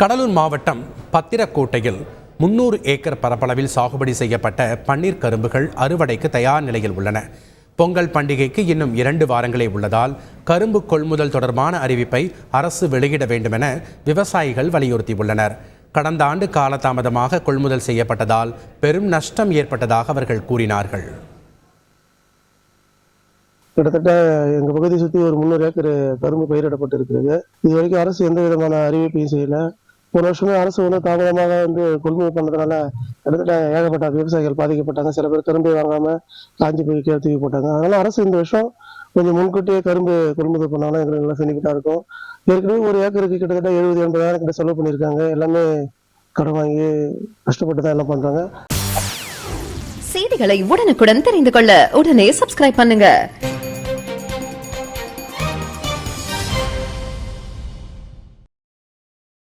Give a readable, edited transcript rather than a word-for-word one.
கடலூர் மாவட்டம் பத்திரக்கோட்டையில் 300 ஏக்கர் பரப்பளவில் சாகுபடி செய்யப்பட்ட பன்னீர் கரும்புகள் அறுவடைக்கு தயார் நிலையில் உள்ளன. பொங்கல் பண்டிகைக்கு இன்னும் 2 வாரங்களே உள்ளதால் கரும்பு கொள்முதல் தொடர்பான அறிவிப்பை அரசு வெளியிட வேண்டும் என விவசாயிகள் வலியுறுத்தியுள்ளனர். கடந்த ஆண்டு காலதாமதமாக கொள்முதல் செய்யப்பட்டதால் பெரும் நஷ்டம் ஏற்பட்டதாக அவர்கள் கூறினார்கள். கிட்டத்தட்ட எங்கள் பகுதியை சுற்றி ஒரு 300 ஏக்கர் கரும்பு பயிரிடப்பட்டு இருக்கிறது. இது வரைக்கும் அரசு எந்த விதமான அறிவிப்பையும் செய்யலை. போன வருஷமே அரசு தாமதமாக கொள்முதல் பண்ணதுனால கிட்டத்தட்ட ஏகப்பட்ட விவசாயிகள் பாதிக்கப்பட்டாங்க. சில பேர் கரும்பு வாங்காம காஞ்சி போய் தூக்கி போட்டாங்க. அதனால அரசு இந்த வருஷம் கொஞ்சம் முன்கூட்டியே கரும்பு கொள்முதல் பண்ணாலும் எங்களுக்கு நல்லா பெனிஃபிட்டா இருக்கும். ஏற்கனவே ஒரு ஏக்கருக்கு கிட்டத்தட்ட 70-80 கிட்ட செலவு பண்ணியிருக்காங்க. எல்லாமே கடன் வாங்கி கஷ்டப்பட்டு தான் எல்லாம் பண்றாங்க. செய்திகளை உடனுக்குடன் தெரிந்து கொள்ள உடனே சப்ஸ்கிரைப் பண்ணுங்க.